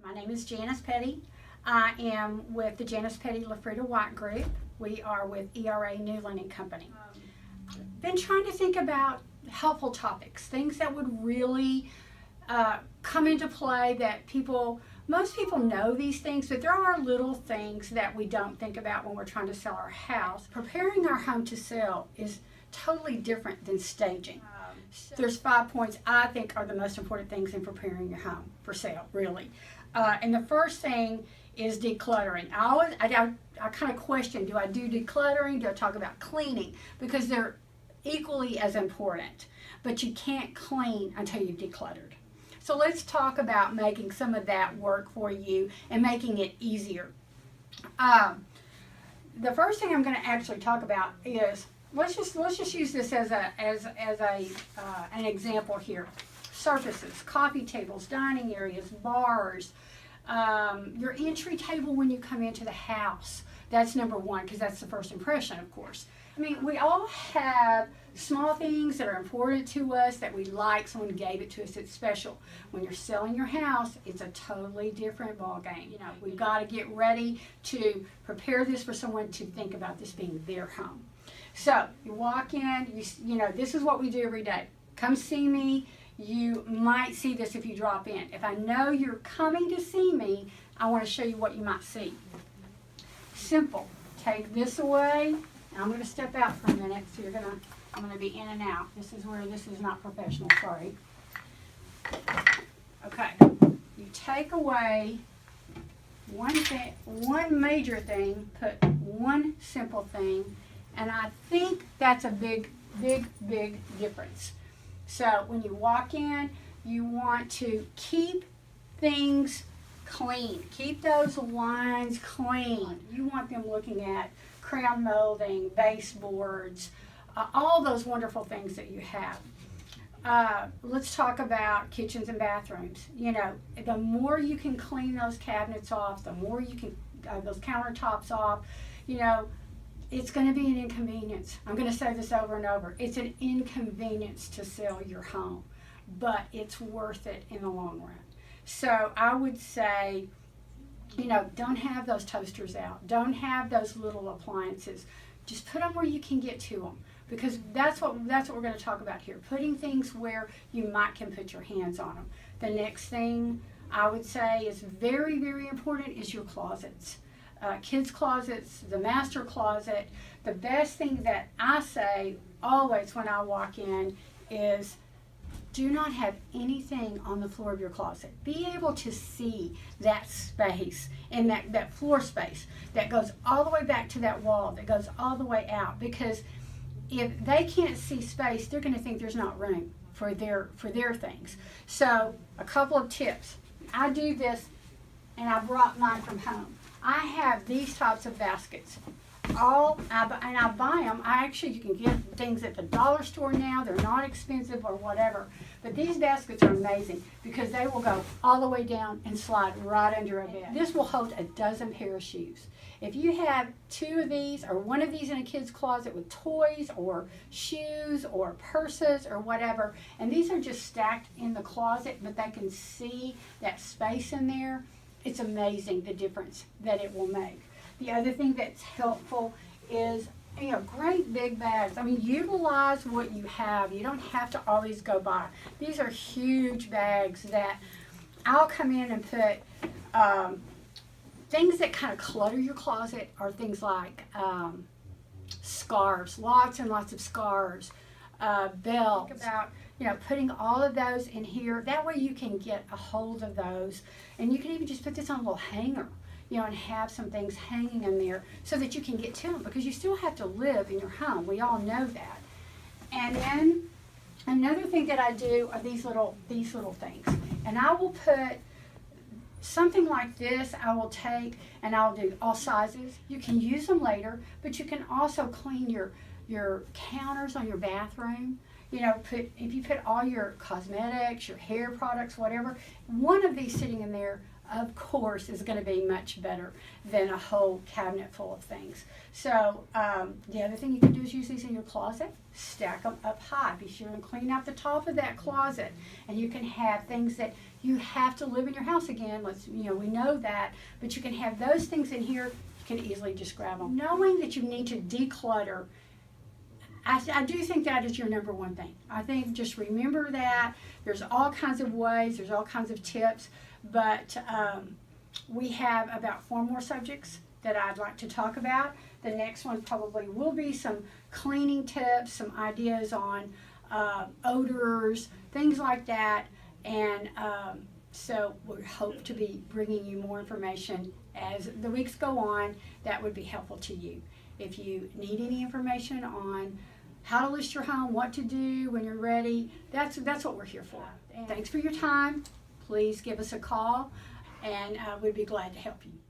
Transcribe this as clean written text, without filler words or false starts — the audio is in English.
My name is Janice Petty. I am with the Janice Petty LaFrida White Group. We are with ERA Newland and Company. Been trying to think about helpful topics, things that would really come into play that most people know these things, but there are little things that we don't think about when we're trying to sell our house. Preparing our home to sell is totally different than staging. There's 5 points I think are the most important things in preparing your home for sale, really. And the first thing is decluttering. I kind of question, do I do decluttering? Do I talk about cleaning? Because they're equally as important, but you can't clean until you've decluttered. So let's talk about making some of that work for you and making it easier. The first thing I'm going to actually talk about is let's just use this as an example here. Surfaces, coffee tables, dining areas, bars, your entry table when you come into the house. That's number one, because that's the first impression, of course. I mean, we all have small things that are important to us that we like. Someone gave it to us. It's special. When you're selling your house, it's a totally different ball game. You know, we've got to get ready to prepare this for someone to think about this being their home. So you walk in. You know, this is what we do every day. Come see me. You might see this if you drop in. If I know you're coming to see me, I want to show you what you might see. Simple. Take this away. I'm going to step out for a minute, so I'm going to be in and out. This is where this is not professional, sorry. Okay. You take away one major thing, put one simple thing, and I think that's a big difference. So when you walk in, you want to keep things clean. Keep those lines clean. You want them looking at crown molding, baseboards, all those wonderful things that you have. Let's talk about kitchens and bathrooms. You know, the more you can clean those cabinets off, the more you can, those countertops off, you know, it's going to be an inconvenience. I'm going to say this over and over. It's an inconvenience to sell your home, but it's worth it in the long run. So I would say, you know, don't have those toasters out. Don't have those little appliances. Just put them where you can get to them, because that's what we're going to talk about here. Putting things where you can put your hands on them. The next thing I would say is very important is your closets. Kids' closets, the master closet. The best thing that I say always when I walk in is do not have anything on the floor of your closet. Be able to see that space and that floor space that goes all the way back to that wall, that goes all the way out. Because if they can't see space, they're going to think there's not room for their things. So a couple of tips. I do this, and I brought mine from home. I have these types of baskets. And I buy them. You can get things at the dollar store now. They're not expensive or whatever. But these baskets are amazing because they will go all the way down and slide right under a bed. This will hold a dozen pair of shoes. If you have 2 of these or 1 of these in a kid's closet with toys or shoes or purses or whatever, and these are just stacked in the closet, but they can see that space in there, it's amazing the difference that it will make. The other thing that's helpful is, you know, great big bags. I mean, utilize what you have. You don't have to always go buy. These are huge bags that I'll come in and put things that kind of clutter your closet are things like scarves, lots and lots of scarves, belts. Think about, you know, putting all of those in here. That way you can get a hold of those, and you can even just put this on a little hanger, you know, and have some things hanging in there so that you can get to them, because you still have to live in your home. We all know that. And then another thing that I do are these little things. And I will put something like this. I will take and I'll do all sizes. You can use them later, but you can also clean your counters on your bathroom. You know, if you put all your cosmetics, your hair products, whatever, one of these sitting in there of course, is going to be much better than a whole cabinet full of things. So the other thing you can do is use these in your closet. Stack them up high. Be sure and clean out the top of that closet. And you can have things that you have to live in your house again. We know that. But you can have those things in here. You can easily just grab them. Knowing that you need to declutter, I do think that is your number one thing. I think just remember that. There's all kinds of ways. There's all kinds of tips. But we have about 4 more subjects that I'd like to talk about. The next one probably will be some cleaning tips, some ideas on odors, things like that. And so we hope to be bringing you more information as the weeks go on that would be helpful to you. If you need any information on how to list your home, what to do when you're ready, that's what we're here for. Thanks for your time. Please give us a call, and we'd be glad to help you.